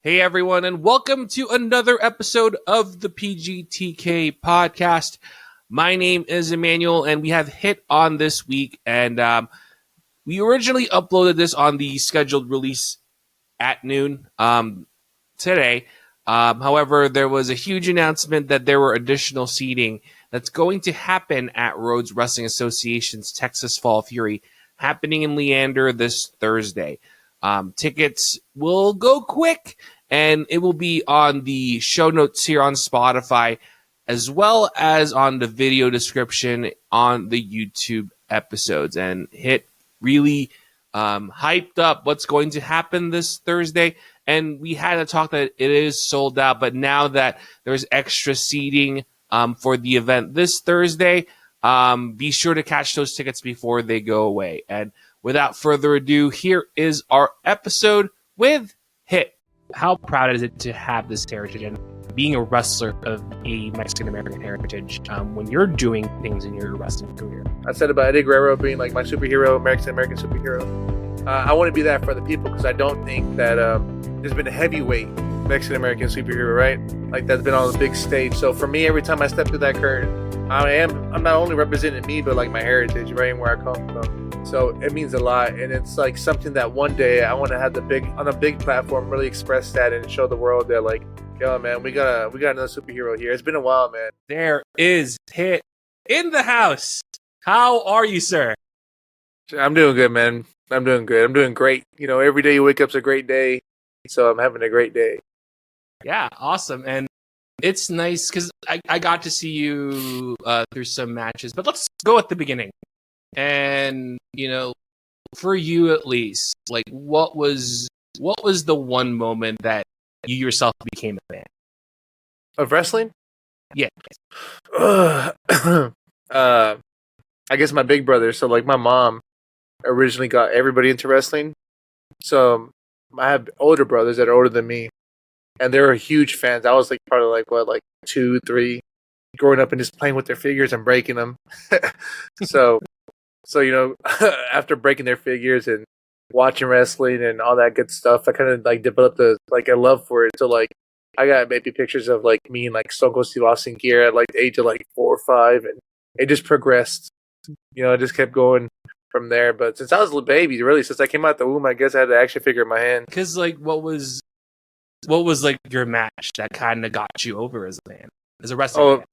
Hey everyone, and welcome to another episode of the PGTK Podcast. My name is Emmanuel, and we have Hitt on this week, and we originally uploaded this on the scheduled release at noon today. However, there was a huge announcement that there were additional seating that's going to happen at Rhodes Wrestling Association's Texas Fall Fury, happening in Leander this Thursday. Tickets will go quick, and it will be on the show notes here on Spotify, as well as on the video description on the YouTube episodes. And Hitt really hyped up what's going to happen this Thursday. And we had a talk that it is sold out, but now that there's extra seating for the event this Thursday, be sure to catch those tickets before they go away. And without further ado, here is our episode with Hitt. How proud is it to have this heritage and being a wrestler of a Mexican-American heritage when you're doing things in your wrestling career? I said about Eddie Guerrero being like my superhero, Mexican-American superhero. I want to be that for the people because I don't think that there's been a heavyweight Mexican-American superhero, right? Like that's been on the big stage. So for me, every time I step through that curtain, I'm not only representing me, but like my heritage, right, and where I come from. So it means a lot, and it's like something that one day I want to have on a big platform really express that and show the world that like, yo man, we got another superhero here. It's been a while, man. There is Hitt in the house. How are you, sir? I'm doing good, man. I'm doing good. I'm doing great. You know, every day you wake up's a great day, so I'm having a great day. Yeah, awesome. And it's nice because I got to see you through some matches, but let's go at the beginning. And, you know, for you at least, like what was the one moment that you yourself became a fan of wrestling? Yeah. I guess my big brother. So like my mom originally got everybody into wrestling. So I have older brothers that are older than me, and they were huge fans. I was like probably like 2, 3, growing up and just playing with their figures and breaking them. So, you know, after breaking their figures and watching wrestling and all that good stuff, I kind of like developed a love for it. So like, I got maybe pictures of like me and like Stone Cold Steve Austin gear at like the age of like 4 or 5, and it just progressed. You know, it just kept going from there. But since I was a little baby, really, since I came out the womb, I guess I had an action figure in my hand. Because like, what was like your match that kind of got you over as a fan, as a wrestling fan?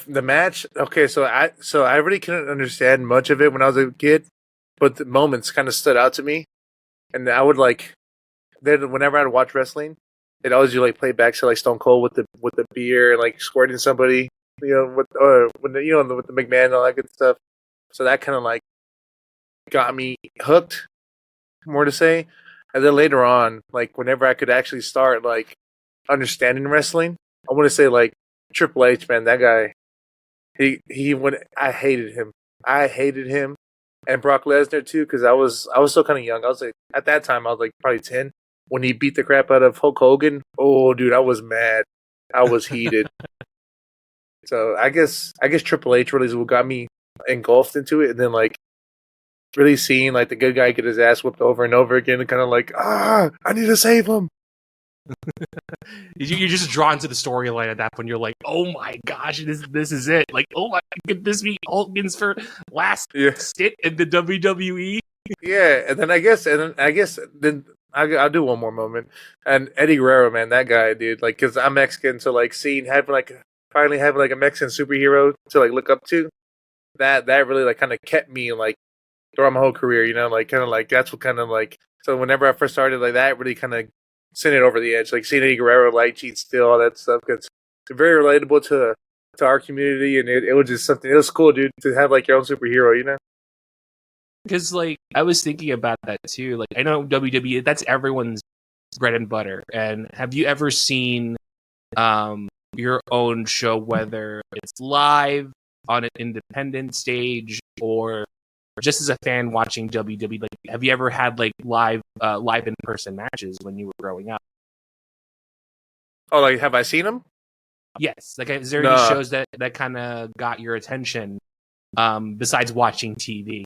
The match, okay, so I really couldn't understand much of it when I was a kid, but the moments kind of stood out to me, and I would whenever I'd watch wrestling, it always do like playbacks to like Stone Cold with the beer and like squirting somebody, you know, with the McMahon and all that good stuff. So that kind of like got me hooked, more to say, and then later on, like whenever I could actually start like understanding wrestling, I want to say like Triple H, man, that guy, I hated him, and Brock Lesnar too, because I was still kind of young. I was like, at that time, I was like probably 10 when he beat the crap out of Hulk Hogan. Oh, dude, I was mad. I was heated. So I guess Triple H really is what got me engulfed into it, and then like really seeing like the good guy get his ass whipped over and over again, and kind of like, I need to save him. You're just drawn to the storyline at that point. You're like, oh my gosh, this is it. Like, oh my, could this be Hogan's for last stint in the WWE? Yeah, and then I guess I'll do one more moment. And Eddie Guerrero, man, that guy, dude. Like, cause I'm Mexican, so like finally having like a Mexican superhero to like look up to. That really like kind of kept me like throughout my whole career. You know, like kind of like that's what kind of like. So whenever I first started, like that really kind of sent it over the edge, like seeing Eddie Guerrero light cheat still, all that stuff. It's very relatable to our community, and it was just something. It was cool, dude, to have like your own superhero, you know. Because like I was thinking about that too. Like I know WWE, that's everyone's bread and butter. And have you ever seen your own show, whether it's live on an independent stage or just as a fan watching WWE, like, have you ever had like live in person matches when you were growing up? Oh, like have I seen them? Yes. Like, is there any shows that kind of got your attention besides watching TV?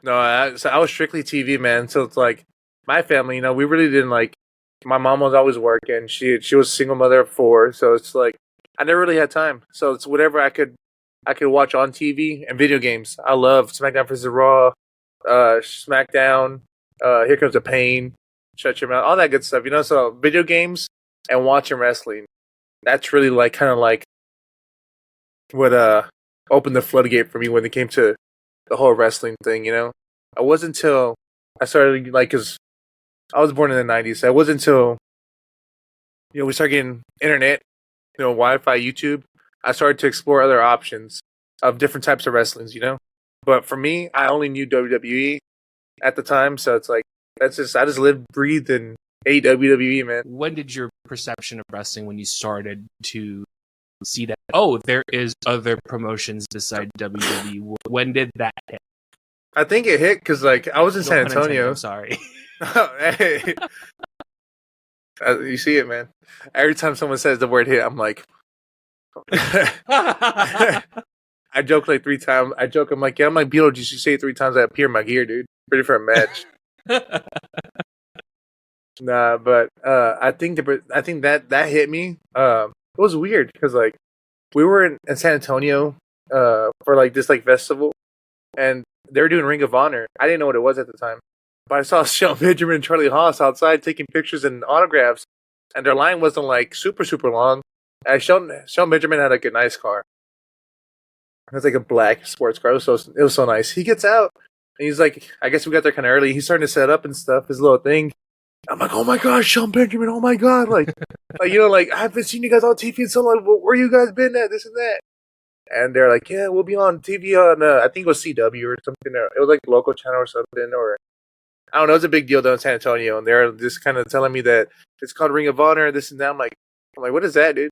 No, so I was strictly TV, man. So it's like my family, you know, we really didn't like my mom was always working. She was a single mother of 4, so it's like I never really had time. So it's whatever I could watch on TV and video games. I love SmackDown vs. Raw, SmackDown, Here Comes the Pain, Shut Your Mouth, all that good stuff. So video games and watching wrestling. That's really like kind of like what opened the floodgate for me when it came to the whole wrestling thing. It wasn't until I started because I was born in the '90s. So it wasn't until we started getting internet, Wi-Fi, YouTube. I started to explore other options of different types of wrestlings. But for me, I only knew WWE at the time, so it's like I just lived, breathed, and ate WWE, man. When did your perception of wrestling, when you started to see that, oh, there is other promotions besides WWE, when did that hit? I think it hit because I was in San Antonio. I'm sorry. Hey. You see it, man. Every time someone says the word hit, I'm like, I joke like 3 times. I'm like, yeah, I'm like Beetlejuice. You say it 3 times, I appear in my gear, dude. Ready for a match. Nah, but I think that hit me. It was weird because we were in San Antonio for this festival, and they were doing Ring of Honor. I didn't know what it was at the time, but I saw Shelton Benjamin and Charlie Haas outside taking pictures and autographs, and their line wasn't super super long. And Shelton Benjamin had a nice car. It was a black sports car. It was so nice. He gets out and he's like, I guess we got there kind of early. He's starting to set up and stuff, his little thing. I'm like, oh my gosh, Shelton Benjamin, oh my god, I haven't seen you guys on TV in so long. Where you guys been at? This and that. And they're like, yeah, we'll be on TV on I think it was CW or something. It was a local channel or something, or I don't know. It was a big deal though in San Antonio, and they're just kind of telling me that it's called Ring of Honor, this and that. I'm like, what is that, dude?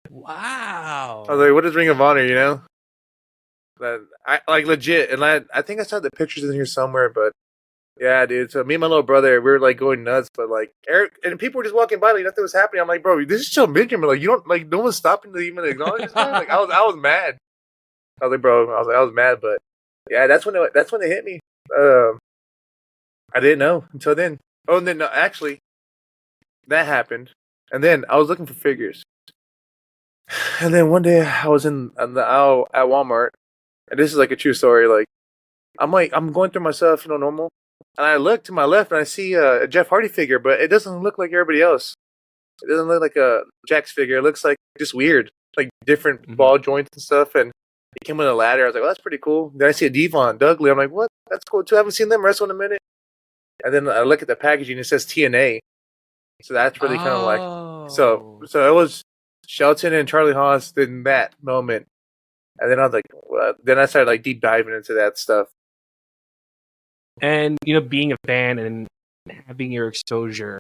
Wow. I was like, what is Ring of Honor? That I legit, and I think I saw the pictures in here somewhere, but yeah, dude. So me and my little brother, we were going nuts, but Eric and people were just walking by, nothing was happening. I'm like, bro, this is Shelton Benjamin. You don't no one's stopping to even acknowledge this guy. I was mad. I was like, bro, I was mad, but yeah, that's when it hit me. I didn't know until then. Oh, and then no, actually, that happened, and then I was looking for figures, and then one day I was in the aisle at Walmart, and this is a true story. I'm going through my stuff, normal. And I look to my left and I see a Jeff Hardy figure, but it doesn't look like everybody else. It doesn't look like a Jax figure. It looks just weird, different ball joints and stuff. And he came with a ladder. I was like, well, that's pretty cool. Then I see a Devon Dudley. I'm like, what? That's cool too. I haven't seen them wrestle in a minute. And then I look at the packaging. It says TNA. So that's really kind of so it was Shelton and Charlie Haas in that moment. And then I was like, well, then I started deep diving into that stuff. And being a fan and having your exposure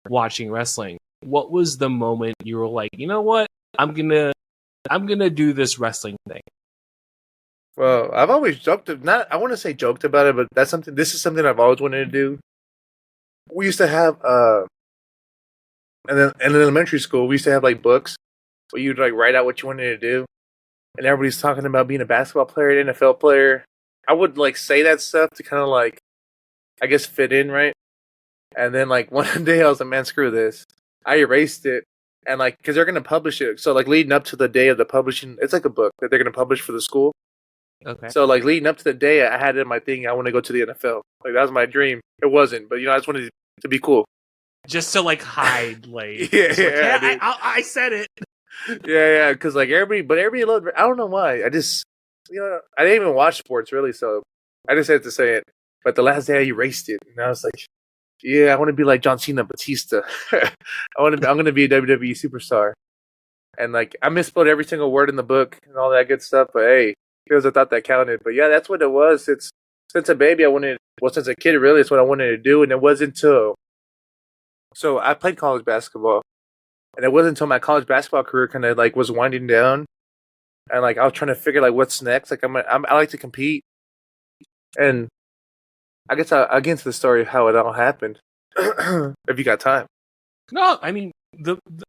watching wrestling, what was the moment you were like, you know what, I'm gonna do this wrestling thing? Well, I've always I want to say joked about it, but this is something I've always wanted to do. We used to have and then in elementary school we used to have books where you'd write out what you wanted to do, and everybody's talking about being a basketball player, an NFL player. I would say that stuff to kind of I guess fit in, right? And then one day I was like, man, screw this. I erased it, and because they're gonna publish it. So leading up to the day of the publishing, it's a book that they're gonna publish for the school. Okay. So leading up to the day, I had it in my thing. I want to go to the NFL. That was my dream. It wasn't, but I just wanted to be cool. Just to hide, yeah, I said it. Yeah, because everybody loved. I don't know why. I just I didn't even watch sports really, so I just had to say it. But the last day I erased it, and I was like, yeah, I want to be like John Cena, Batista. I'm gonna be a WWE superstar. And I misspelled every single word in the book and all that good stuff. But hey, here's a thought that counted. But yeah, that's what it was. It's since a baby, since a kid, really, it's what I wanted to do. And it wasn't until, so I played college basketball, and it wasn't until my college basketball career kind of was winding down, and I was trying to figure what's next. I like to compete, and I guess I'll get into the story of how it all happened. If you got time. No, I mean,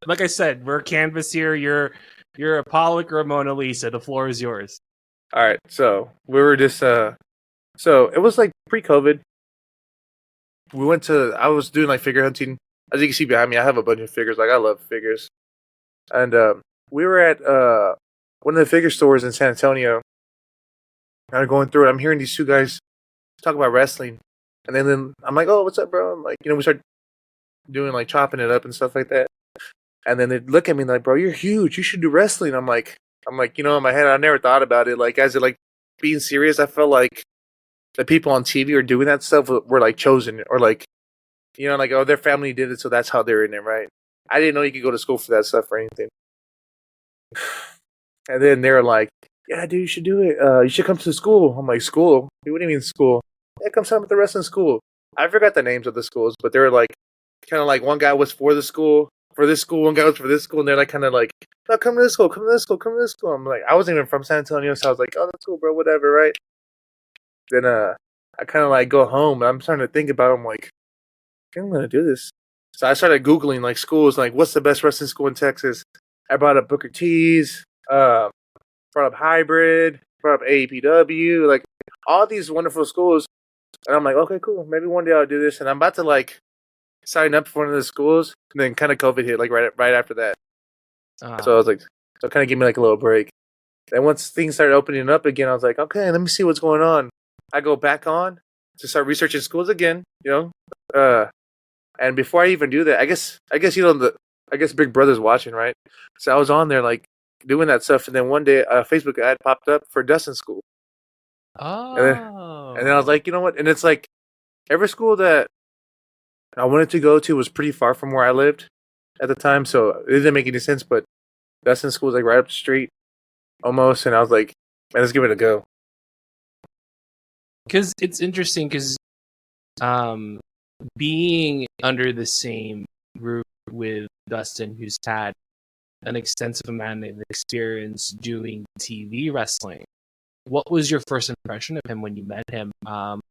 like I said, we're canvas here. You're a Pollock or a Mona Lisa. The floor is yours. All right, so we were just so it was pre-COVID. I was doing figure hunting as you can see behind me, I have a bunch of figures. Like I love figures, and we were at one of the figure stores in San Antonio. Kind of going through it. I'm hearing these two guys talk about wrestling, and then I'm like, "Oh, what's up, bro?" I'm like, we start doing like chopping it up and stuff like that. And then they look at me like, "Bro, you're huge. You should do wrestling." I'm like, in my head, I never thought about it. Like, as it like being serious, I felt like the people on TV or doing that stuff were like chosen, or like, like, oh, their family did it, so that's how they're in it, right? I didn't know you could go to school for that stuff or anything. And then they were like, "Yeah, dude, you should do it. You should come to the school." I'm like, "School? What do you mean school?" "Yeah, come sign up at the wrestling school." I forgot the names of the schools, but they were like, kind of like one guy was for the school, for this school, one guy was for this school, and they're like kind of like, "No, come to this school, come to this school, come to this school." I'm like, I wasn't even from San Antonio, so I was like, "Oh, that's cool, bro, whatever, right?" Then I kind of like go home, and I'm starting to think about it. I'm like, I think I'm gonna do this. So I started Googling like schools, like what's the best wrestling school in Texas. I brought up Booker T's, brought up Hybrid, brought up AEW, like all these wonderful schools. And I'm like, okay, cool. Maybe one day I'll do this. And I'm about to like sign up for one of the schools, and then kind of COVID hit like right after that. So I was like, so kind of give me like a little break. And once things started opening up again, I was like, okay, let me see what's going on. I go back on to start researching schools again, and before I even do that, I guess Big Brother's watching, right? So I was on there like doing that stuff, and then one day a Facebook ad popped up for Dustin School. And then I was like, you know what? And it's like every school that I wanted to go to was pretty far from where I lived at the time, so it didn't make any sense. But Dustin School was like right up the street, almost, and I was like, man, let's give it a go. Because it's interesting, because being under the same roof with Dustin, who's had an extensive amount of experience doing TV wrestling, what was your first impression of him when you met him?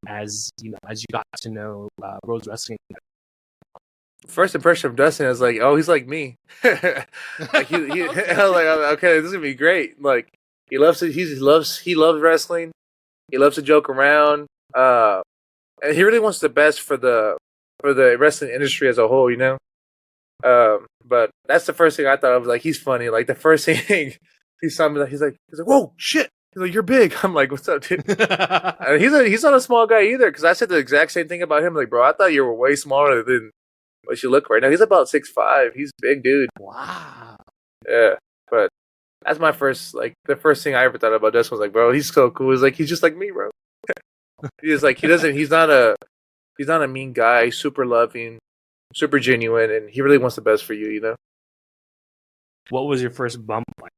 As you got to know Rhodes Wrestling? First impression of Dustin is like, oh, he's like me. Like I was like, okay, this is gonna be great. Like he loves it. He loves wrestling. He loves to joke around. And he really wants the best for the wrestling industry as a whole, But that's the first thing I thought of. Like he's funny. Like the first thing he saw me, he's like, whoa, shit. He's like, you're big. I'm like, what's up, dude? And he's not a small guy either. Because I said the exact same thing about him. Like, bro, I thought you were way smaller than what you look right now. He's about 6'5". He's a big dude. Wow. Yeah, but that's my first, like, the first thing I ever thought about Dustin was like, bro, he's so cool. He's like, he's just like me, bro. He's like, he's not a mean guy. He's super loving, super genuine, and he really wants the best for you, What was your first bump like?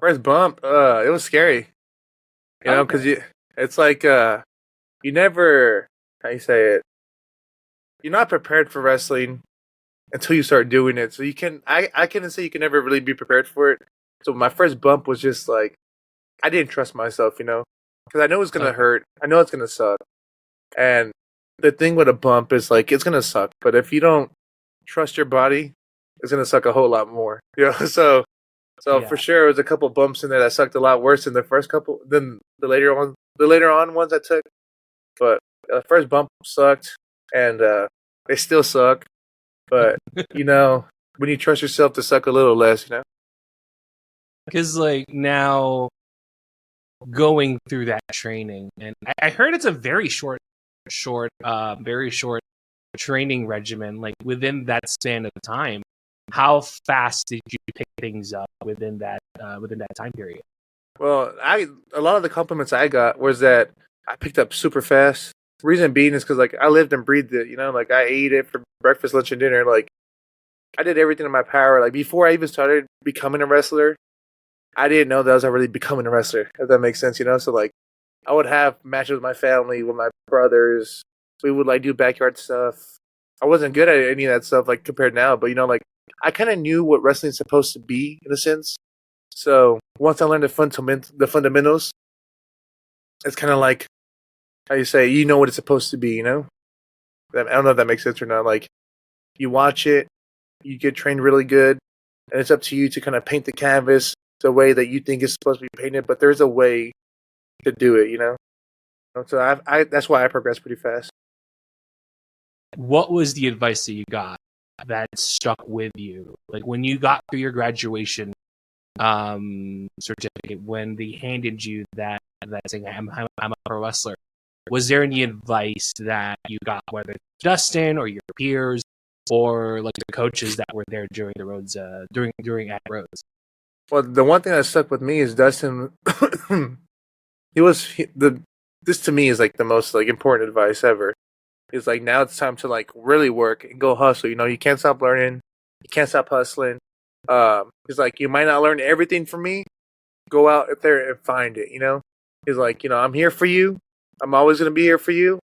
First bump, it was scary, because it's like, you never, how you say it, you're not prepared for wrestling until you start doing it. So I can say you can never really be prepared for it. So my first bump was just like, I didn't trust myself, because I know it's going to hurt. I know it's going to suck. And the thing with a bump is like, it's going to suck. But if you don't trust your body, it's going to suck a whole lot more. So for sure, there was a couple bumps in there that sucked a lot worse than the first couple, than the later on ones I took. But the first bump sucked, and they still suck. But, when you trust yourself to suck a little less, Because, like, now going through that training, and I heard it's a very short training regimen. Like, within that span of time, how fast did you pick things up within that time period? Well, a lot of the compliments I got was that I picked up super fast. Reason being is because, like, I lived and breathed it, like, I ate it for breakfast, lunch, and dinner. Like, I did everything in my power. Like, before I even started becoming a wrestler, I didn't know that I was already becoming a wrestler, if that makes sense, So, like, I would have matches with my family, with my brothers. We would, like, do backyard stuff. I wasn't good at any of that stuff, like, compared now. But, like, I kind of knew what wrestling's supposed to be, in a sense. So, once I learned the fundamentals, it's kind of like, how you say, you know what it's supposed to be, I don't know if that makes sense or not. Like, you watch it, you get trained really good, and it's up to you to kind of paint the canvas the way that you think it's supposed to be painted, but there's a way to do it, So that's why I progressed pretty fast. What was the advice that you got that stuck with you? Like when you got through your graduation certificate, when they handed you that saying I'm a pro wrestler, was there any advice that you got, whether it's Dustin or your peers or like the coaches that were there during the Rhodes during at Rhodes? Well, the one thing that stuck with me is Dustin. This to me is like the most like important advice ever. It's like now it's time to like really work and go hustle. You know, you can't stop learning, you can't stop hustling. He's like, you might not learn everything from me. Go out there and find it. You know, he's like, I'm here for you. I'm always gonna be here for you.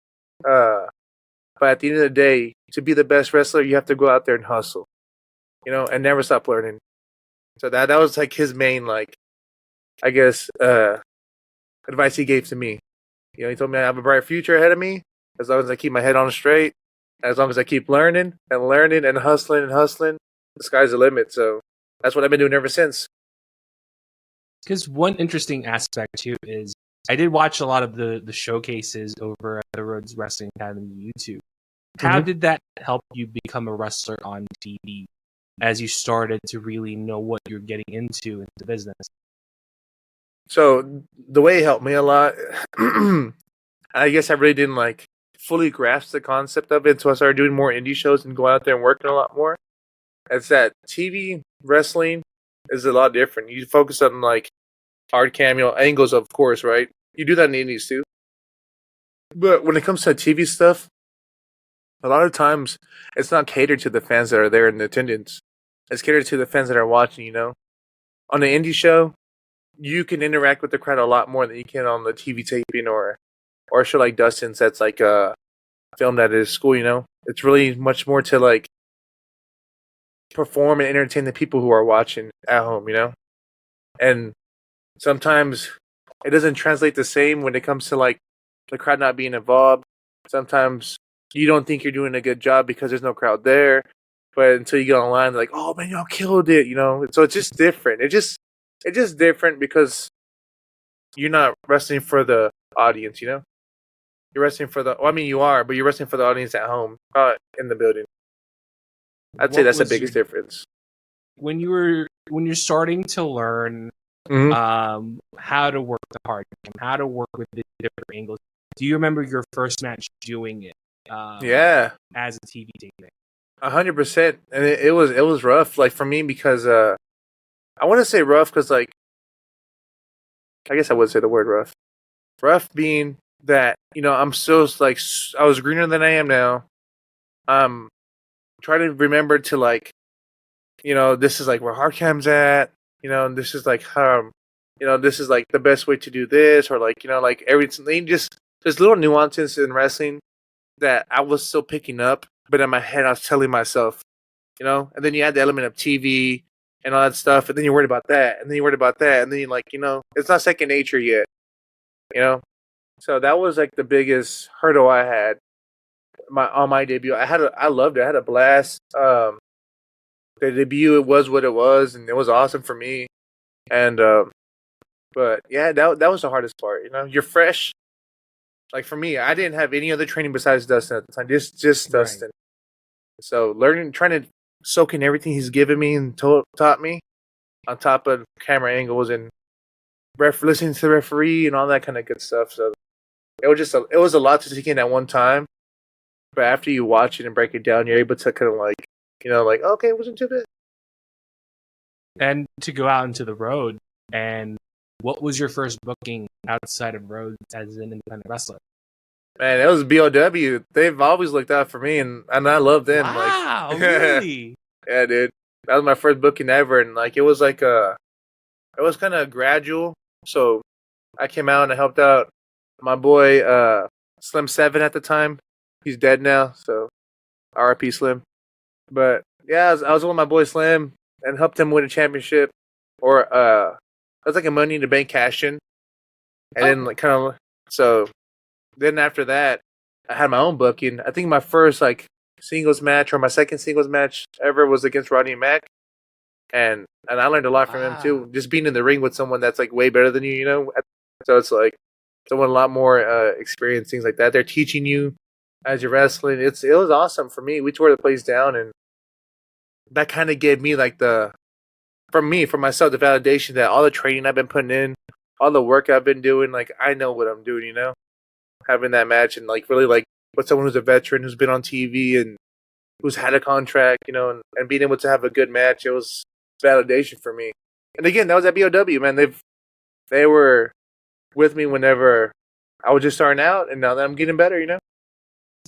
But at the end of the day, to be the best wrestler, you have to go out there and hustle. And never stop learning. So that was like his main like, I guess, advice he gave to me. He told me I have a bright future ahead of me as long as I keep my head on straight, as long as I keep learning and hustling, the sky's the limit. So that's what I've been doing ever since. Because one interesting aspect too is I did watch a lot of the showcases over at the Rhodes Wrestling Academy YouTube. How did that help you become a wrestler on TV as you started to really know what you're getting into the business? So the way it helped me a lot, I guess I really didn't like fully grasp the concept of it, so I started doing more indie shows and going out there and working a lot more. It's that TV wrestling is a lot different. You focus on like hard cameo angles, of course, right? You do that in the indies too. But when it comes to TV stuff, a lot of times it's not catered to the fans that are there in attendance. It's catered to the fans that are watching, On the indie show, you can interact with the crowd a lot more than you can on the TV taping or a show like Dustin's that's like a film that is school, It's really much more to like perform and entertain the people who are watching at home, And sometimes it doesn't translate the same when it comes to like the crowd not being involved. Sometimes you don't think you're doing a good job because there's no crowd there. But until you get online, they're like, oh man, y'all killed it, So it's just different. It's just different because you're not wrestling for the audience, You're wrestling for you are, but you're wrestling for the audience at home, not in the building. I'd say that's the biggest difference. When you're starting to learn how to work the hard game, how to work with the different angles, do you remember your first match doing it? Yeah, as a TV taping. 100%, and it was rough, like for me because I want to say rough because like I guess I would say the word rough. Rough being that I'm still like I was greener than I am now. Trying to remember to like, this is like where hard cam's at. This is like this is like the best way to do this, or like like everything. Just there's little nuances in wrestling that I was still picking up, but in my head I was telling myself, And then you add the element of TV and all that stuff, and then you're worried about that, and then you're worried about that, and then you're like, it's not second nature yet, So that was like the biggest hurdle I had on my debut. I loved it. I had a blast. The debut, it was what it was, and it was awesome for me. And but yeah, that was the hardest part. You're fresh. Like for me, I didn't have any other training besides Dustin at the time. Just Dustin. Right. So trying to soak in everything he's given me and taught me, on top of camera angles and listening to the referee and all that kind of good stuff. So it was a lot to take in at one time. But after you watch it and break it down, you're able to kind of like, like, okay, it wasn't too bad. And to go out into the road, and what was your first booking outside of Rhodes as an independent wrestler? Man, it was BOW. They've always looked out for me, and I love them. Wow, like, really? Yeah, dude. That was my first booking ever, and like it was like it was kind of gradual. So I came out and I helped out my boy Slim 7 at the time. He's dead now, so RIP Slim. But yeah, I was with my boy Slim and helped him win a championship, or it was like a Money in the Bank cash-in, and then like kind of so. Then after that, I had my own booking. I think my first like singles match or my second singles match ever was against Rodney Mack, and I learned a lot from him too. Just being in the ring with someone that's like way better than you, So it's like someone a lot more experienced, things like that. They're teaching you as you're wrestling. It was awesome for me. We tore the place down, and that kind of gave me like for myself, the validation that all the training I've been putting in, all the work I've been doing, like I know what I'm doing, having that match and like really like with someone who's a veteran who's been on TV and who's had a contract, and being able to have a good match, it was validation for me. And again, that was at BOW, man. They were with me whenever I was just starting out, and now that I'm getting better.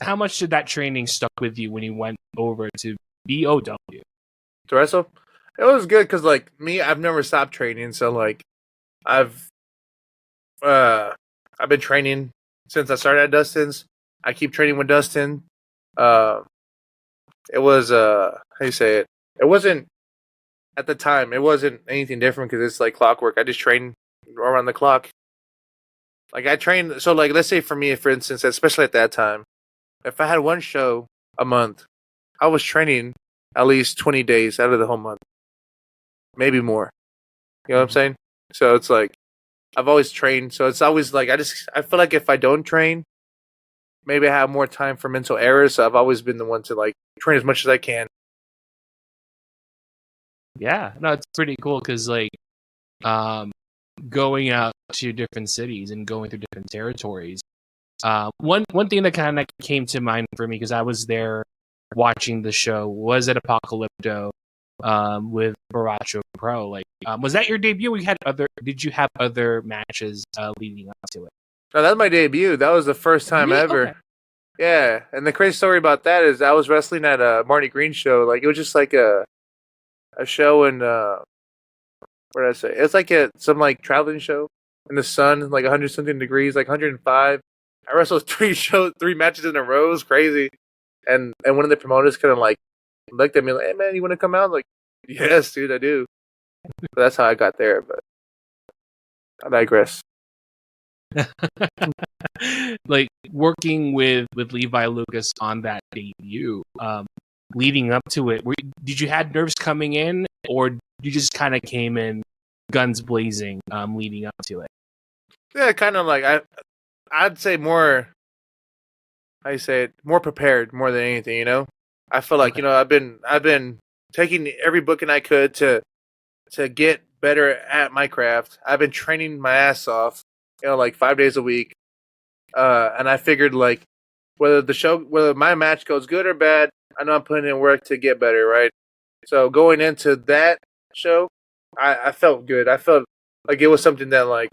How much did that training stuck with you when you went over to BOW? To wrestle, it was good because like me, I've never stopped training. So like, I've been training since I started at Dustin's. I keep training with Dustin. It was how do you say it? It wasn't at the time. It wasn't anything different because it's like clockwork. I just train around the clock. Like I train. So like, let's say for me, for instance, especially at that time, if I had one show a month, I was training at least 20 days out of the whole month, maybe more. You know what I'm saying? So it's like I've always trained. So it's always like I feel like if I don't train, maybe I have more time for mental errors. So I've always been the one to like train as much as I can. Yeah, no, it's pretty cool because like going out to different cities and going through different territories. One thing that kind of came to mind for me because I was there watching the show was at Apocalypto with Baracho Pro. Like, was that your debut? Did you have other matches leading up to it? No, that's my debut. That was the first time Really? ever. Okay. Yeah, and the crazy story about that is I was wrestling at a Marty Green show. Like it was just like a show in what did I say? It's like some like traveling show in the sun, like 100 something degrees, like 105. I wrestled three matches in a row. It was crazy. And one of the promoters kind of like looked at me like, "Hey man, you want to come out?" I'm like, yes, dude, I do. So that's how I got there. But I digress. Like working with Levi Lucas on that debut, leading up to it, did you had nerves coming in, or you just kind of came in guns blazing, leading up to it? Yeah, kind of like I'd say more. How you say it? More prepared, more than anything. I feel like Okay. I've been taking every booking I could to get better at my craft. I've been training my ass off, like 5 days a week. And I figured like whether my match goes good or bad, I know I'm putting in work to get better, right? So going into that show, I felt good. I felt like it was something that like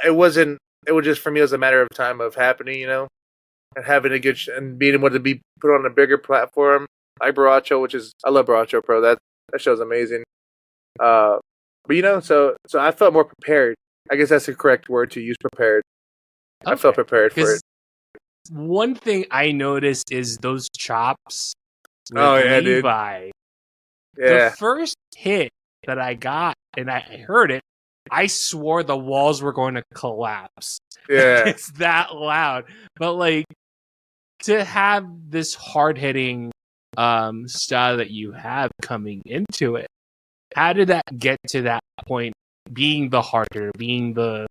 it wasn't. It was just for me. It was a matter of time of happening, and having a good and being able to be put on a bigger platform like Baracho, which is I love Baracho Pro. That show's amazing. But so I felt more prepared. I guess that's the correct word to use, prepared. Okay. I felt prepared for it. One thing I noticed is those chops with Levi. Levi. Dude. Yeah. The first hit that I got and I heard it, I swore the walls were going to collapse. Yeah. It's that loud. But like to have this hard-hitting style that you have coming into it, how did that get to that point, being the hard hitter, being the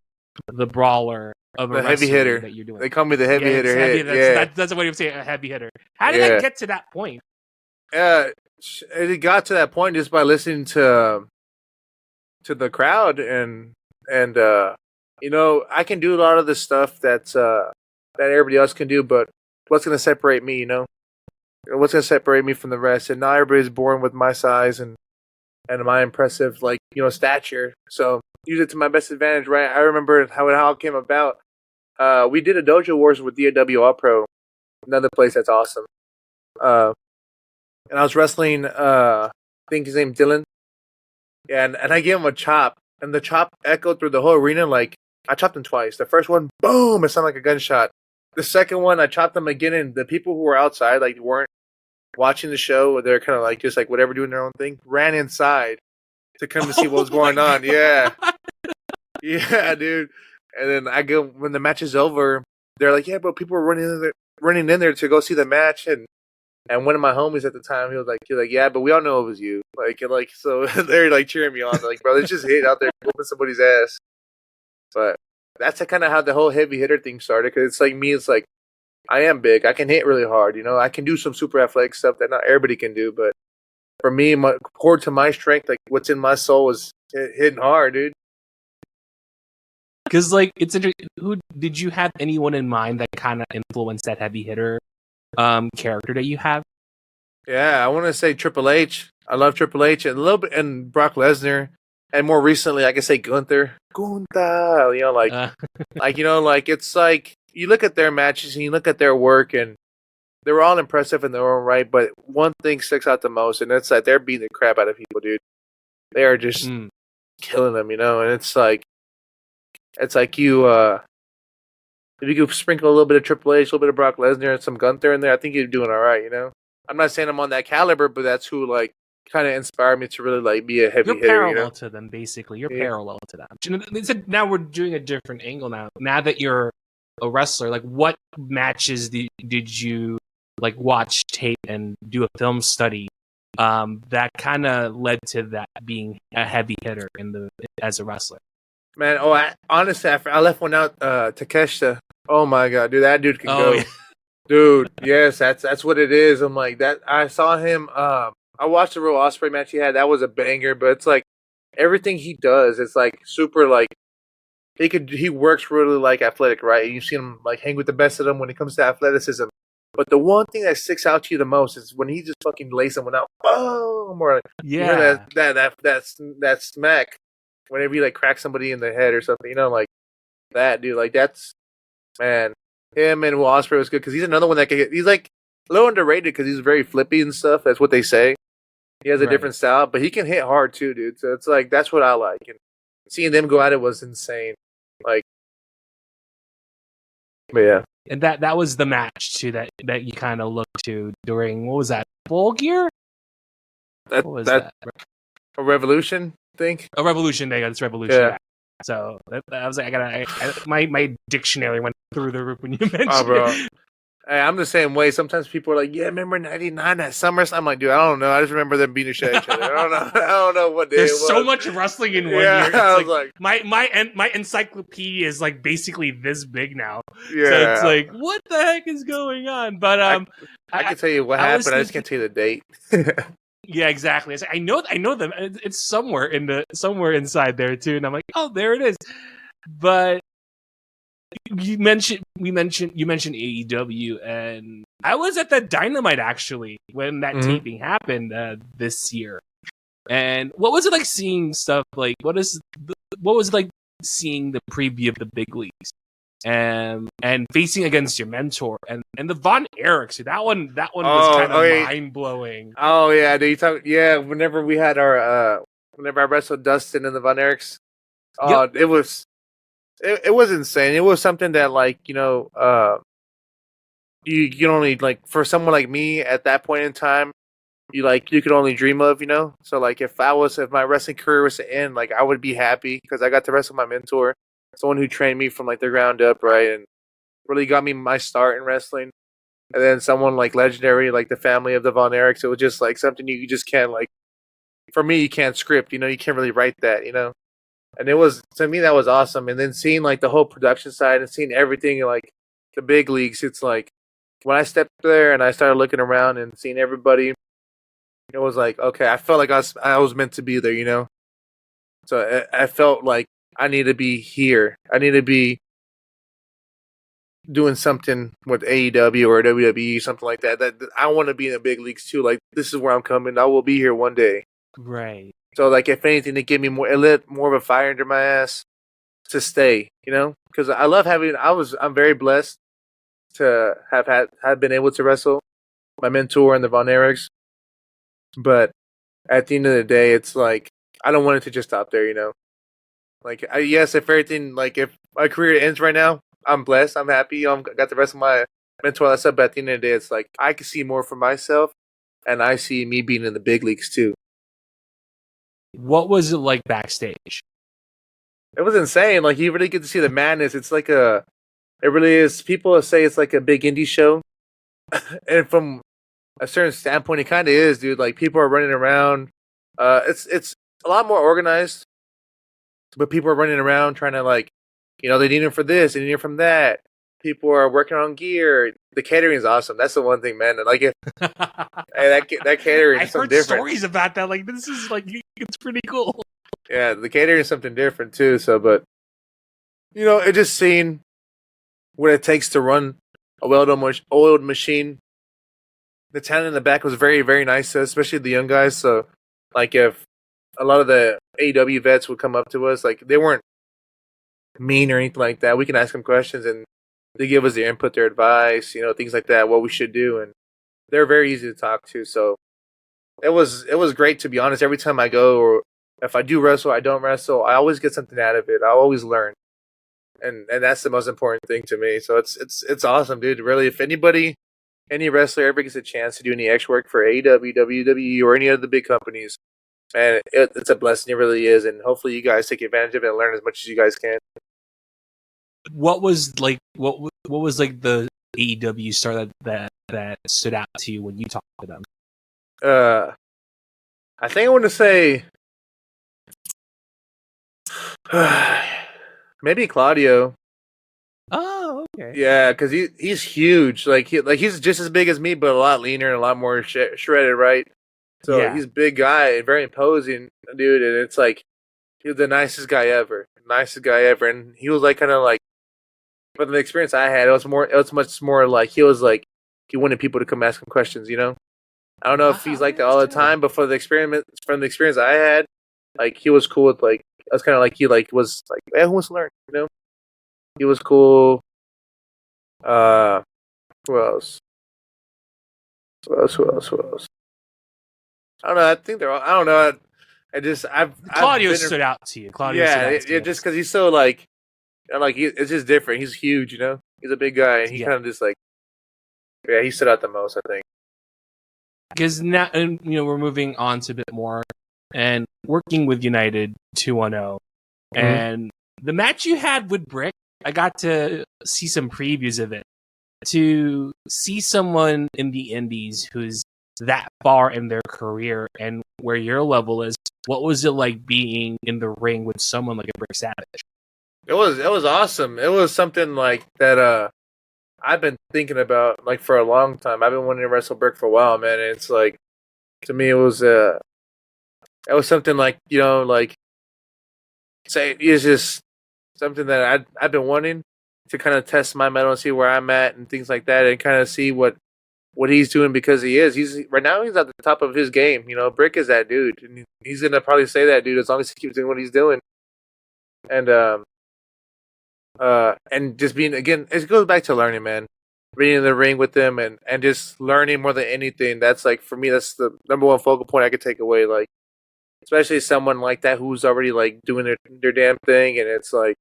brawler of the heavy hitter that you're doing? They call me the heavy hitter. That's what you would say, a heavy hitter. How did that get to that point? It got to that point just by listening to the crowd and I can do a lot of the stuff that's that everybody else can do, but what's going to separate me? What's going to separate me from the rest? And not everybody's born with my size and my impressive stature. So use it to my best advantage, right? I remember how it came about. We did a Dojo Wars with DAW All Pro, another place that's awesome. And I was wrestling, I think his name Dylan. Yeah, and I gave him a chop, and the chop echoed through the whole arena. Like I chopped him twice. The first one, boom, it sounded like a gunshot. The second one, I chopped him again, and the people who were outside, like weren't watching the show, they're kind of like just like whatever, doing their own thing, ran inside to come to see what was going on. Yeah, yeah, dude. And then I go when the match is over, they're like, "Yeah, but people were running in there to go see the match." And one of my homies at the time, he was like, "Yeah, but we all know it was you." Like so they're like cheering me on. They're like, "Bro, it's just Hitt out there whooping somebody's ass." But that's kind of how the whole heavy hitter thing started. Because it's like me, it's like I am big. I can hit really hard. I can do some super athletic stuff that not everybody can do. But for me, core to my strength, like what's in my soul was hitting hard, dude. Because like it's interesting. Who did you have anyone in mind that kind of influenced that heavy hitter character that you have? Yeah, I want to say Triple H. I love Triple H and a little bit, and Brock Lesnar, and more recently, I can say Gunther. Gunther, like it's like you look at their matches and you look at their work, and they were all impressive in their own right. But one thing sticks out the most, and it's that they're beating the crap out of people, dude. They are just killing them, and it's like you. If you could sprinkle a little bit of Triple H, a little bit of Brock Lesnar, and some Gunther in there, I think you're doing all right. I'm not saying I'm on that caliber, but that's who like kind of inspired me to really like be a heavy hitter. You're parallel to them, basically. You're parallel to them. Now we're doing a different angle now. Now that you're a wrestler, like what matches did you like watch tape and do a film study that kind of led to that being a heavy hitter as a wrestler? Man, honestly, I left one out. Takeshita. Oh my god, dude, that dude can go. Yeah. Dude, yes, that's what it is. I'm like that. I saw him. I watched the Real Ospreay match he had. That was a banger. But it's like everything he does, it's like super like he works really like athletic, right? You see him like hang with the best of them when it comes to athleticism. But the one thing that sticks out to you the most is when he just fucking lays someone out. Boom! Or you hear that smack whenever you like crack somebody in the head or something. Like that, dude. Like that's man. Him and Will Ospreay was good because he's another one that can hit. He's like a little underrated because he's very flippy and stuff. That's what they say. He has a different style, but he can hit hard too, dude. So it's like that's what I like. And seeing them go at it was insane. Like, but yeah. And that was the match too that you kind of looked to during, what was that, Full Gear? What was that? A Revolution, I think. A Revolution. It's Revolution. Yeah. So I was like, my dictionary went through the roof when you mentioned it. Hey, I'm the same way. Sometimes people are like, "Yeah, remember '99 at SummerSlam?" I'm like, dude, I don't know. I just remember them beating the shit out of each other. I don't know what day. There's so much wrestling in 1 year. It's like my encyclopedia is like basically this big now. Yeah. So it's like, what the heck is going on? But I can tell you what happened. I just can't tell you the date. Yeah, exactly. I know them. It's somewhere inside there too, and I'm like, oh, there it is. But you mentioned AEW, and I was at that Dynamite actually when that taping happened this year. And what was it like seeing stuff like what was it like seeing the preview of the big leagues? And facing against your mentor and the Von Erichs, that one was kind of mind blowing. Oh yeah, dude, whenever we had our whenever I wrestled Dustin and the Von Erichs, it was insane. It was something that like you can only like for someone like me at that point in time, you could only dream of, So like if my wrestling career was to end, like I would be happy because I got to wrestle my mentor. Someone who trained me from like the ground up, right, and really got me my start in wrestling. And then someone like legendary, like the family of the Von Erichs, it was just like something you just can't like. For me, you can't script, you can't really write that, And it was, to me, that was awesome. And then seeing like the whole production side and seeing everything like the big leagues, it's like when I stepped there and I started looking around and seeing everybody, it was like, okay, I felt like I was meant to be there, So I felt like I need to be here. I need to be doing something with AEW or WWE, something like that. That I want to be in the big leagues too. Like this is where I'm coming. I will be here one day. Right. So like, if anything, to give me more of a fire under my ass to stay. Because I love having. I'm very blessed to have been able to wrestle my mentor and the Von Erichs. But at the end of the day, it's like I don't want it to just stop there. Like, yes, if my career ends right now, I'm blessed. I'm happy. I got the rest of my mentor. That's up. But at the end of the day, it's like I can see more for myself, and I see me being in the big leagues too. What was it like backstage? It was insane. Like you really get to see the madness. It's like it really is. People say it's like a big indie show, and from a certain standpoint, it kind of is, dude. Like people are running around. It's a lot more organized. But people are running around trying to they need him for this, they need him from that. people are working on gear. The catering is awesome. That's the one thing, man. Like it. Hey, that catering I is something heard different. stories about that. Like, this is like, it's pretty cool. Yeah, the catering is something different too. So, but it just seeing what it takes to run a well-oiled machine. The talent in the back was very, very nice, especially the young guys. So, like, if a lot of the AEW vets would come up to us, like, they weren't mean or anything like that. We can ask them questions, and they give us their input, their advice, things like that, what we should do, and they're very easy to talk to. So, it was great, to be honest. Every time I go, or if I do wrestle, I don't wrestle, I always get something out of it. I always learn, and that's the most important thing to me. So it's awesome, dude. Really, if any wrestler ever gets a chance to do any extra work for AEW, WWE, or any of the big companies, man, it's a blessing. It really is, and hopefully you guys take advantage of it and learn as much as you guys can. What was like the AEW star that stood out to you when you talked to them? I think I want to say maybe Claudio. Oh, okay. Yeah, because he's huge. He's just as big as me, but a lot leaner and a lot more shredded, right? So Yeah. he's a big guy and very imposing, dude. And it's like he was the nicest guy ever, And he was like kind of like, from the experience I had, it was much more like he was like he wanted people to come ask him questions. I don't know if he's like that all the time, but from the experience I had, like he was cool with like I was kind of like he like was like, hey, who wants to learn? He was cool. Who else? Who else? I don't know. I think they're all. I don't know. Claudio I've stood out to you. Claudio yeah, stood out to you. just because he's so like, it's just different. He's huge, He's a big guy, and he kind of just like, yeah, he stood out the most, I think. Because now, we're moving on to a bit more and working with United 2-0, and the match you had with Brick, I got to see some previews of it. To see someone in the indies who's that far in their career and where your level is, what was it like being in the ring with someone like a Brick Savage? It was awesome. It was something like that I've been thinking about like for a long time. I've been wanting to wrestle Brick for a while, man. And it's like, to me, it was something like, like, say it's just something that I've been wanting to kind of test my metal and see where I'm at and things like that, and kind of see what he's doing, because he's right now he's at the top of his game. Brick is that dude, and he's gonna probably stay that dude as long as he keeps doing what he's doing. And just being, again, it goes back to learning, man. Being in the ring with them and just learning more than anything. That's like, for me, that's the number one focal point I could take away. Like, especially someone like that who's already like doing their damn thing, and it's like,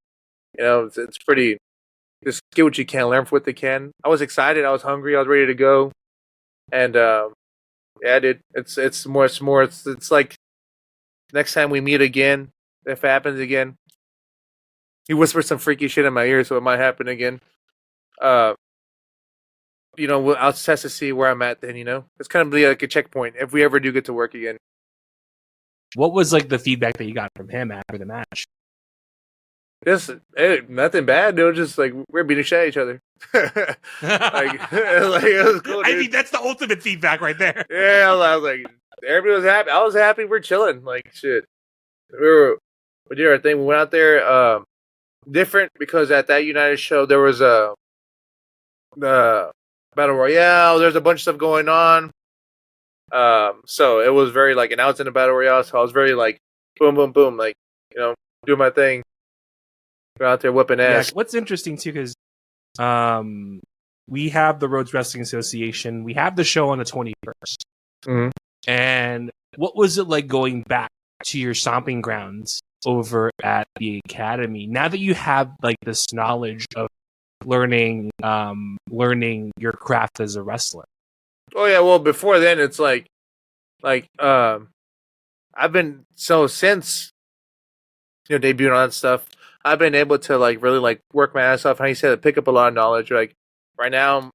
it's pretty. Just get what you can, learn what they can. I was excited. I was hungry. I was ready to go. And yeah, dude, it's more. It's like next time we meet again, if it happens again, he whispered some freaky shit in my ear, so it might happen again. I'll test to see where I'm at then. It's kind of like a checkpoint if we ever do get to work again. What was like the feedback that you got from him after the match? Just nothing bad. It was just like we're beating shit at each other. It was cool, dude. I think that's the ultimate feedback right there. Yeah, I was like, everybody was happy. I was happy. We're chilling. Like, shit. We did our thing. We went out there. Different because at that United show there was a battle royale. There's a bunch of stuff going on. So it was very like, and I was in a battle royale, so I was very like, boom, boom, boom, like, do my thing. Go out there whipping ass. Yeah, what's interesting too, because we have the Rhodes Wrestling Association. We have the show on the 21st. Mm-hmm. And what was it like going back to your stomping grounds over at the academy now that you have like this knowledge of learning your craft as a wrestler? Oh yeah, well before then it's like I've been, so since debuting on stuff, I've been able to like really like work my ass off. How you said, pick up a lot of knowledge. Like right now,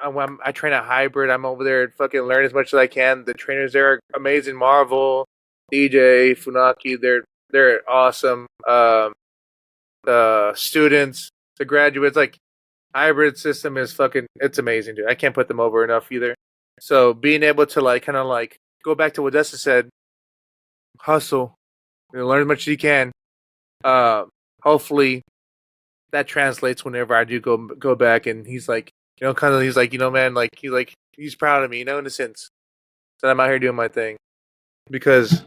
I train at Hybrid. I'm over there and fucking learn as much as I can. The trainers there are amazing. Marvel, DJ, Funaki, they're awesome. The students, the graduates, like hybrid system is it's amazing, dude. I can't put them over enough either. So being able to like kind of like go back to what Dustin said, hustle, learn as much as you can. Hopefully that translates whenever I do go back. And he's like, he's like, man, he's proud of me, in a sense that I'm out here doing my thing, because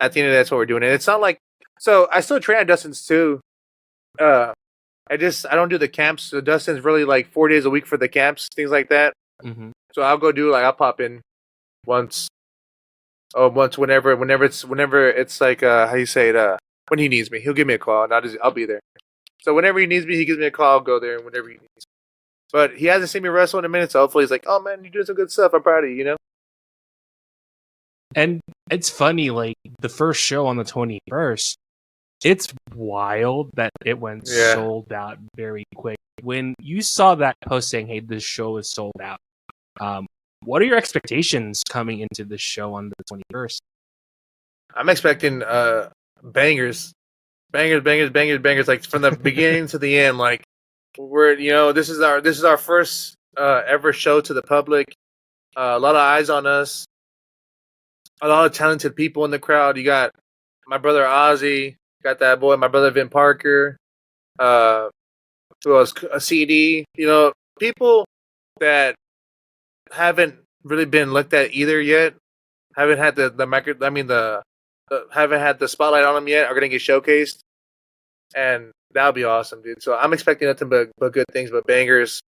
at the end of the day, that's what we're doing. And it's not like, so I still train at Dustin's too. I don't do the camps. So Dustin's really like 4 days a week for the camps, things like that. Mm-hmm. So I'll go do I'll pop in once whenever it's like how you say it, when he needs me, he'll give me a call and I'll be there. So whenever he needs me, he gives me a call. I'll go there, and whenever he needs me. But he hasn't seen me wrestle in a minute, so hopefully he's like, "Oh man, you're doing some good stuff. I'm proud of you." And it's funny, like the first show on the 21st, it's wild that it went sold out very quick. When you saw that post saying, "Hey, this show is sold out," what are your expectations coming into the show on the 21st? I'm expecting bangers, like from the beginning to the end. Like this is our first ever show to the public. A lot of eyes on us. A lot of talented people in the crowd. You got my brother Ozzy. Got that boy, my brother Vin Parker. Who else? A CD. People that haven't really been looked at either yet. Haven't had haven't had the spotlight on them yet. Are gonna get showcased, and that'll be awesome, dude. So I'm expecting nothing but good things, but bangers.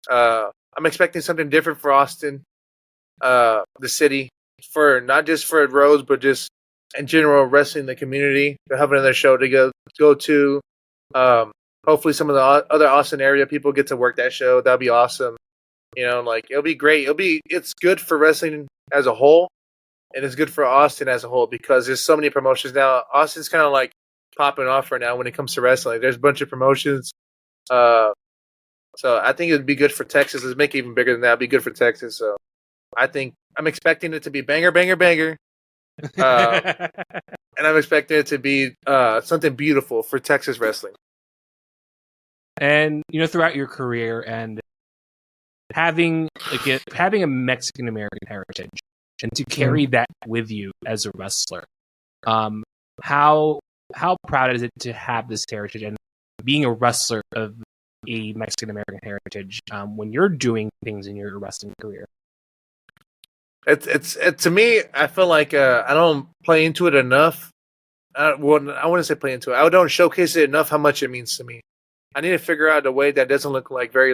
I'm expecting something different for Austin, the city, for not just for Rhodes, but just in general wrestling the community. They'll have another show to go to. Hopefully, some of the other Austin area people get to work that show. That'll be awesome. It'll be great. It's good for wrestling as a whole, and it's good for Austin as a whole, because there's so many promotions now. Austin's kind of like popping off right now when it comes to wrestling. There's a bunch of promotions. So I think it'd be good for Texas. Let's make it even bigger than that. It'd be good for Texas. So I think I'm expecting it to be banger, banger, banger. And I'm expecting it to be something beautiful for Texas wrestling. And throughout your career and having a Mexican American heritage, and to carry that with you as a wrestler, how proud is it to have this heritage and being a wrestler of a Mexican American heritage when you're doing things in your wrestling career? It's to me, I feel like I don't play into it enough. I wouldn't say play into it. I don't showcase it enough how much it means to me. I need to figure out a way that doesn't look like very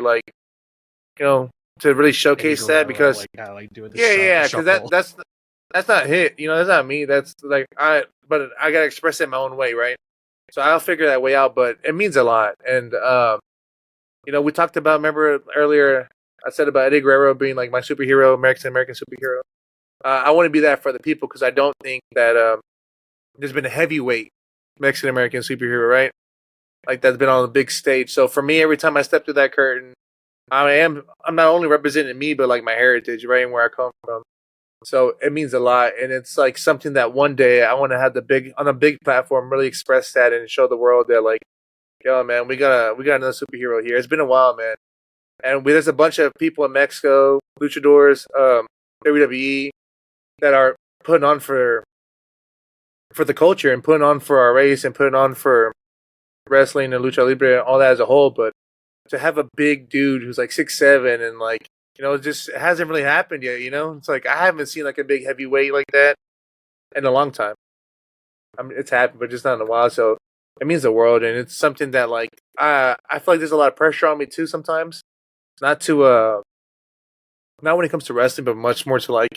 to really showcase that, because because that's not Hitt. That's not me. That's but I gotta express it my own way, right? So I'll figure that way out. But it means a lot, and we talked about. Remember earlier, I said about Eddie Guerrero being like my superhero, Mexican American superhero. I want to be that for the people, because I don't think that there's been a heavyweight Mexican American superhero, right? Like that's been on the big stage. So for me, every time I step through that curtain, I'm not only representing me, but like my heritage, right, and where I come from. So it means a lot, and it's like something that one day I want to have on a big platform really express that and show the world that like, yo, man, we got another superhero here. It's been a while, man, and there's a bunch of people in Mexico, luchadors, WWE, that are putting on for the culture and putting on for our race and putting on for wrestling and lucha libre and all that as a whole. But to have a big dude who's like 6'7" and like, it just hasn't really happened yet. It's like I haven't seen like a big heavyweight like that in a long time. I mean, it's happened, but just not in a while. So it means the world, and it's something that like I feel like there's a lot of pressure on me too sometimes. Not when it comes to wrestling, but much more to like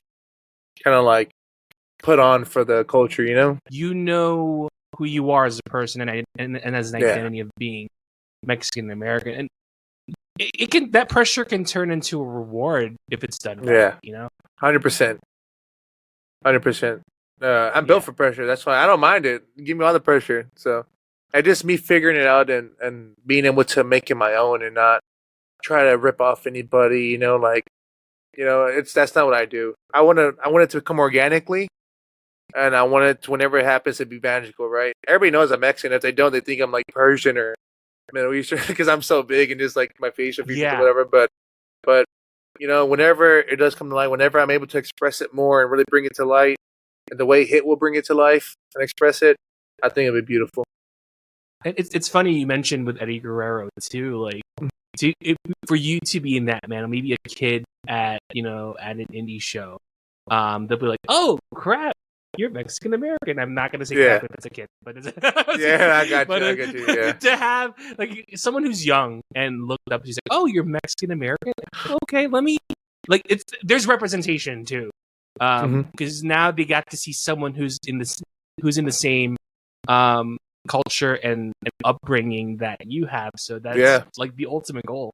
kind of like put on for the culture. You know who you are as a person and as an identity of being Mexican American, and it can, that pressure can turn into a reward if it's done right, 100%. I'm built for pressure. That's why I don't mind it. Give me all the pressure. So I just me figuring it out and being able to make it my own and not try to rip off anybody. That's not what I do. I want it to come organically, and I want it to, whenever it happens, to be magical, right? Everybody knows I'm Mexican. If they don't, they think I'm like Persian or Middle Eastern because I'm so big and just like my facial features Yeah. or whatever. But you know, whenever it does come to light, whenever I'm able to express it more and really bring it to light, and the way Hitt will bring it to life and express it, I think it'll be beautiful. And it's funny you mentioned with Eddie Guerrero too, like for you to be in that, man, maybe a kid at at an indie show, they'll be like, "Oh crap, you're Mexican American." I'm not gonna say crap if it's a kid, but it's, yeah, I got you. I got you. Yeah. To have like someone who's young and looked up, he's like, "Oh, you're Mexican American. Okay, let me like." There's representation too, because now they got to see someone who's in the same culture and upbringing that you have. So that's like the ultimate goal.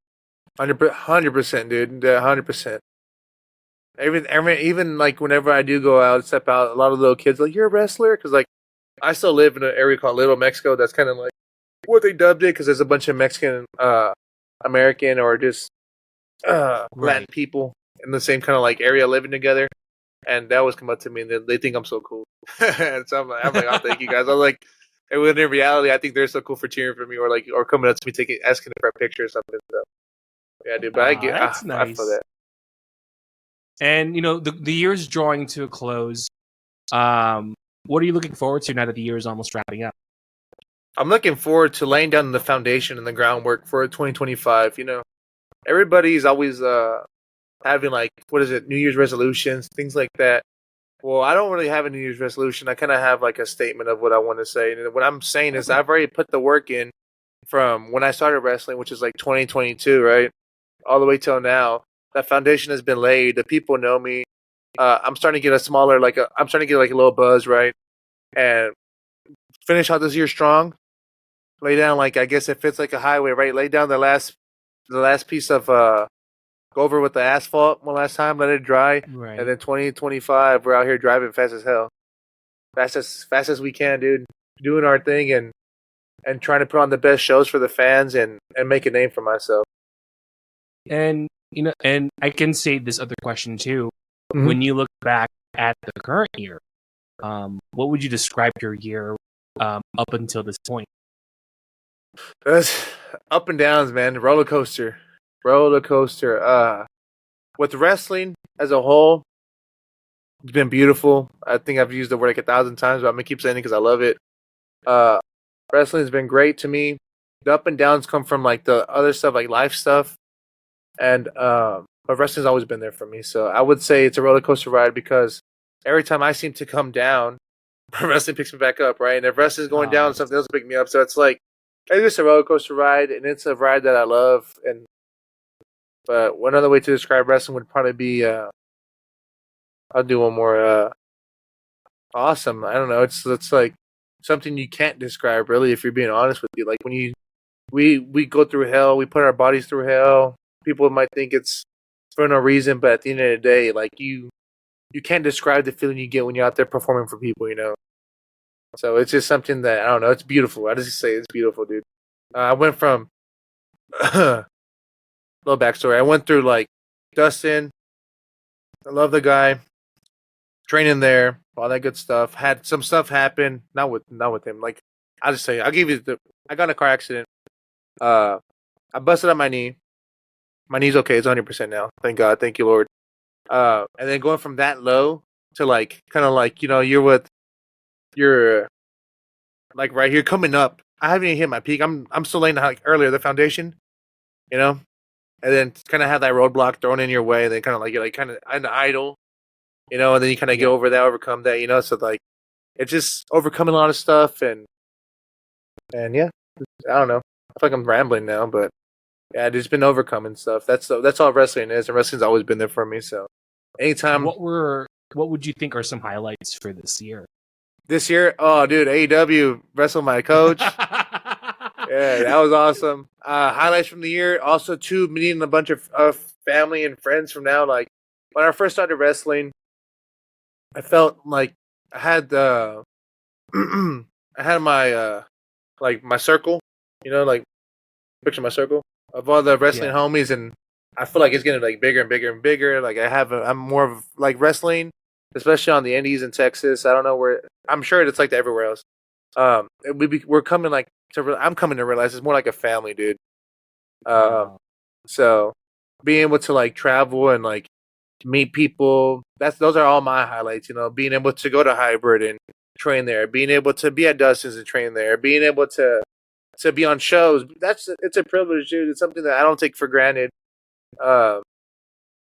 100%, dude. 100%. Even like whenever I do go out, step out, a lot of little kids are like, "You're a wrestler," because like I still live in an area called Little Mexico. That's kind of like what they dubbed it because there's a bunch of Mexican, American, or just Latin people in the same kind of like area living together. And they always come up to me and they think I'm so cool. And so I'm like, "Oh, thank you guys." I'm like, and when in reality, I think they're so cool for cheering for me or coming up to me asking for a picture or something. So yeah, dude. But That's nice. I feel that. And the year's drawing to a close. What are you looking forward to now that the year is almost wrapping up? I'm looking forward to laying down the foundation and the groundwork for 2025. Everybody's always having like, what is it, New Year's resolutions, things like that. Well, I don't really have a New Year's resolution. I kind of have like a statement of what I want to say. And what I'm saying is I've already put the work in from when I started wrestling, which is like 2022, right? All the way till now. That foundation has been laid. The people know me. I'm starting to get I'm starting to get like a little buzz, right? And finish out this year strong. Lay down like, I guess it fits like a highway, right? Lay down the last piece of go over with the asphalt one last time, let it dry, right. And then 2025, we're out here driving fast as hell, fast as we can, dude. Doing our thing and trying to put on the best shows for the fans and make a name for myself. And and I can say this other question too. When you look back at the current year, what would you describe your year up until this point? That's up and downs, man. Roller coaster. With wrestling as a whole, it's been beautiful. I think I've used the word like 1,000 times, but I'm gonna keep saying it because I love it. Wrestling has been great to me. The up and downs come from like the other stuff, like life stuff, and but wrestling's always been there for me. So I would say it's a roller coaster ride because every time I seem to come down, wrestling picks me back up, right? And if wrestling's going down, something else will pick me up. So it's like it's just a roller coaster ride, and it's a ride that I love. But one other way to describe wrestling would probably be I'll do one more. Awesome. I don't know. It's like something you can't describe really if you're being honest with you. Like when we go through hell, we put our bodies through hell. People might think it's for no reason, but at the end of the day, like you can't describe the feeling you get when you're out there performing for people, So it's just something that I don't know. It's beautiful. I just say it's beautiful, dude. I went from little backstory. I went through like Dustin. I love the guy. Training there, all that good stuff. Had some stuff happen. Not with him. Like I'll just say, I'll give you I got in a car accident. I busted up my knee. My knee's okay. It's 100% now. Thank God. Thank you, Lord. And then going from that low to like kind of like you're like right here coming up. I haven't even hit my peak. I'm still laying like earlier the foundation, and then kind of have that roadblock thrown in your way. And then kind of like you're like kind of an idle, and then you kind of get over that, overcome that, So like it's just overcoming a lot of stuff and yeah, I don't know. I feel like I'm rambling now, but yeah, I've just been overcoming stuff. That's all wrestling is, and wrestling's always been there for me. So anytime. What would you think are some highlights for this year? This year, oh dude, AEW wrestled my coach. Yeah, that was awesome. Highlights from the year, also too, meeting a bunch of family and friends from now. Like when I first started wrestling, I felt like I had I had my like my circle, like picture my circle of all the wrestling homies, and I feel like it's getting like bigger and bigger and bigger. Like I'm more of like wrestling, especially on the Indies in Texas. I don't know where. I'm sure it's like that everywhere else. We're coming like I'm coming to realize it's more like a family, dude. So being able to like travel and like meet people, those are all my highlights. Being able to go to Hybrid and train there, being able to be at Dustin's and train there, being able to be on shows. It's a privilege, dude. It's something that I don't take for granted.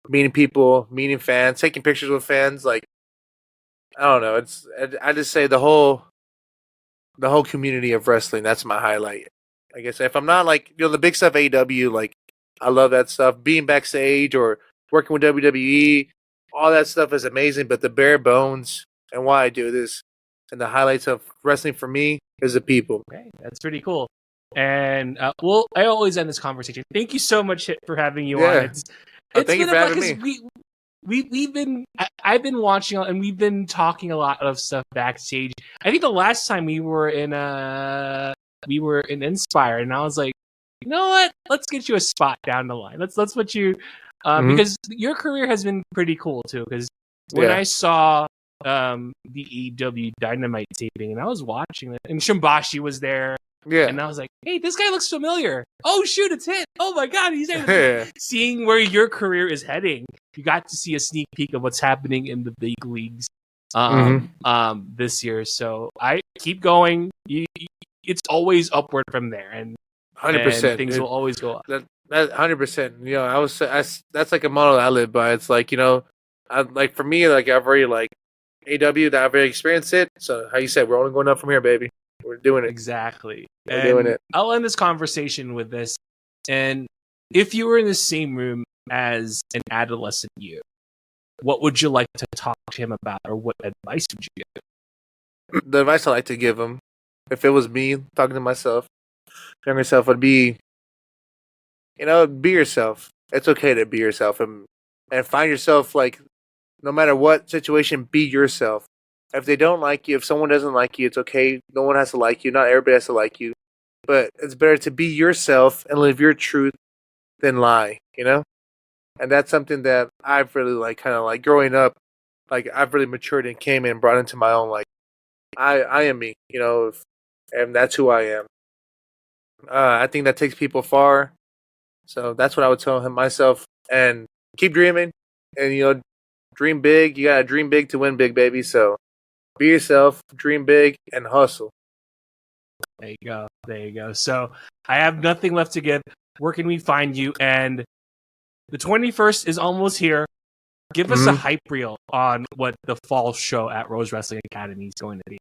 Meeting people, meeting fans, taking pictures with fans, like I don't know. I just say the whole community of wrestling. That's my highlight. I guess if I'm not like the big stuff AEW, like I love that stuff. Being backstage or working with WWE, all that stuff is amazing. But the bare bones and why I do this and the highlights of wrestling for me is the people. Okay, that's pretty cool. And I always end this conversation. Thank you so much, Hitt, for having you on. It's thank you for having me. I've been watching and we've been talking a lot of stuff backstage. I think the last time we were in Inspire, and I was like, you know what? Let's get you a spot down the line. Let's put you because your career has been pretty cool too. Because when I saw the AEW Dynamite taping, and I was watching it, and Shimbashi was there. Yeah. And I was like, hey, this guy looks familiar. Oh, shoot, it's Hitt. Oh, my God, he's there. Seeing where your career is heading, you got to see a sneak peek of what's happening in the big leagues this year. So I keep going. It's always upward from there. And 100%. Things will always go up. That 100%. That's like a model I live by. It's like, like for me, like I've already like AW that I've already experienced it. So how you said, we're only going up from here, baby. We're doing it. Exactly. We're doing it. I'll end this conversation with this. And if you were in the same room as an adolescent you, what would you like to talk to him about, or what advice would you give? The advice I like to give him, if it was me talking to myself, younger self, would be, be yourself. It's okay to be yourself and find yourself, like, no matter what situation, be yourself. If they don't like you, if someone doesn't like you, it's okay. No one has to like you. Not everybody has to like you. But it's better to be yourself and live your truth than lie, And that's something that I've really, kind of growing up, I've really matured and came and brought into my own, I am me, and that's who I am. I think that takes people far. So that's what I would tell him myself. And keep dreaming. And, dream big. You got to dream big to win big, baby. So be yourself, dream big, and hustle. There you go. So I have nothing left to give. Where can we find you? And the 21st is almost here. Give us a hype reel on what the fall show at Rose Wrestling Academy is going to be.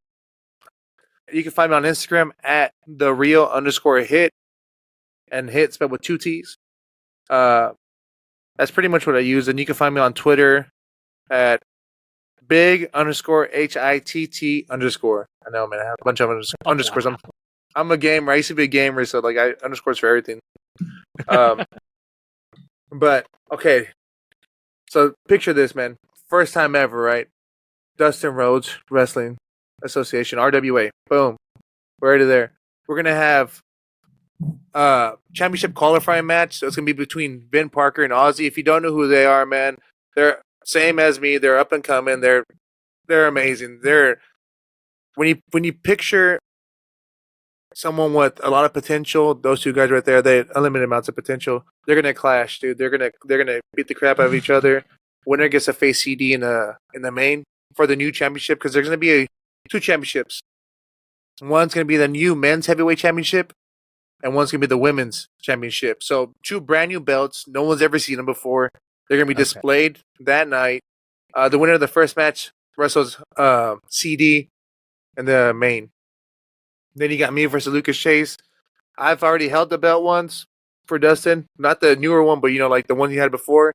You can find me on Instagram at @thereal_Hitt, and Hitt spelled with 2 T's. That's pretty much what I use. And you can find me on Twitter at big_HITT_. I know, man. I have a bunch of underscores. I'm a gamer. I used to be a gamer, so I underscores for everything. But okay, so picture this, man. First time ever, right? Dustin Rhodes Wrestling Association, RWA. Boom, we're already there. We're gonna have championship qualifying match. So it's gonna be between Ben Parker and Ozzy. If you don't know who they are, man, they're same as me. They're up and coming. They're amazing. They're when you picture someone with a lot of potential, those two guys right there, they have unlimited amounts of potential. They're gonna clash, dude. They're gonna beat the crap out of each other. Winner gets a face CD in the main for the new championship, because there's gonna be 2 championships. One's gonna be the new men's heavyweight championship, and one's gonna be the women's championship. So 2 brand new belts. No one's ever seen them before. They're gonna be displayed that night. The winner of the first match wrestles CD in the main. Then you got me versus Lucas Chase. I've already held the belt once for Dustin, not the newer one, but the one he had before.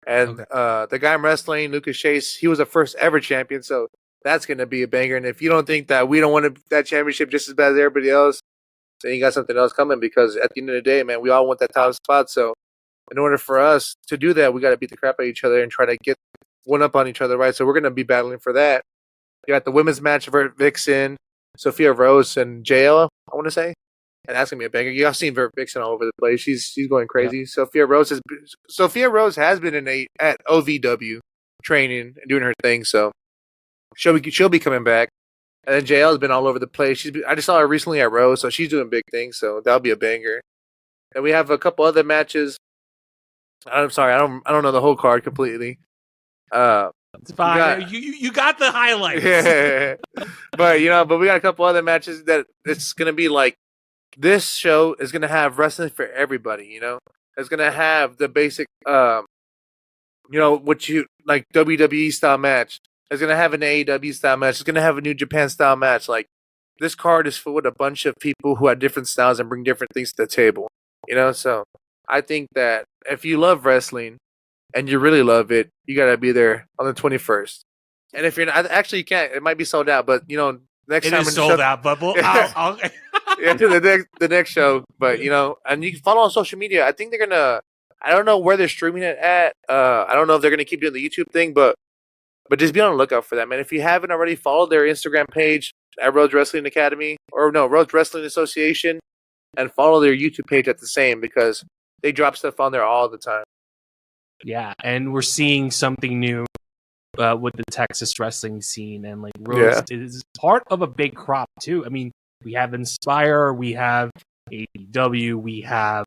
And the guy I'm wrestling, Lucas Chase, he was the first ever champion, so that's gonna be a banger. And if you don't think that we don't want that championship just as bad as everybody else, then you got something else coming. Because at the end of the day, man, we all want that top spot. So in order for us to do that, we got to beat the crap out of each other and try to get one up on each other, right? So we're gonna be battling for that. You got the women's match, Vert Vixen, Sophia Rose, and JL, I want to say. And that's going to be a banger. Y'all seen Vert Vixen all over the place. She's going crazy. Yep. Sophia Rose has been at OVW training and doing her thing. So she'll be coming back. And then JL's been all over the place. I just saw her recently at Rose, so she's doing big things. So that'll be a banger. And we have a couple other matches. I'm sorry, I don't know the whole card completely. It's fine. You got the highlights. Yeah. But we got a couple other matches that it's gonna be like this show is gonna have wrestling for everybody. It's gonna have the basic what you like WWE style match. It's gonna have an AEW style match. It's gonna have a New Japan style match. Like this card is full with a bunch of people who have different styles and bring different things to the table. So I think that if you love wrestling and you really love it, you gotta be there on the 21st. And if you're not, actually you can't. It might be sold out, but next time it is sold out. But I'll yeah, to the next show. But and you can follow on social media. I think they're gonna. I don't know where they're streaming it at. I don't know if they're gonna keep doing the YouTube thing, but just be on the lookout for that, man. If you haven't already, follow their Instagram page at Rhodes Wrestling Academy Rhodes Wrestling Association, and follow their YouTube page at the same because they drop stuff on there all the time. Yeah, and we're seeing something new with the Texas wrestling scene, and like Rhodes is part of a big crop too. I mean, we have Inspire, we have AEW, we have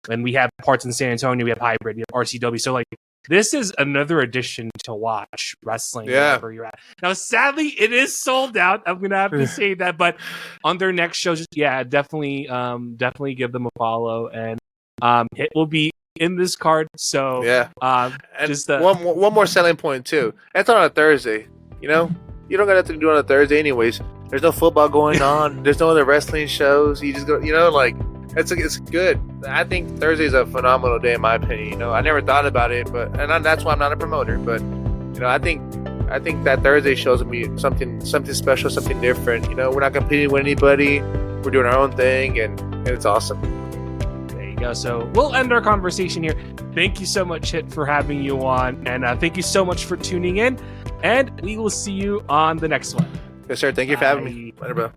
and we have parts in San Antonio, we have Hybrid, we have RCW. So like this is another addition to watch wrestling wherever you're at. Now, sadly, it is sold out. I'm gonna have to say that, but on their next shows, definitely give them a follow, and Hitt will be in this card. So and just one more selling point too. That's on a Thursday. You don't got nothing to do on a Thursday, anyways. There's no football going on. There's no other wrestling shows. You just go. It's good. I think Thursday's a phenomenal day in my opinion. I never thought about it, and that's why I'm not a promoter. But I think that Thursday shows me something special, something different. We're not competing with anybody. We're doing our own thing, and it's awesome. There you go. So we'll end our conversation here. Thank you so much, Hitt, for having you on, and thank you so much for tuning in. And we will see you on the next one. Yes, sir. Thank you for having me. Later, bro.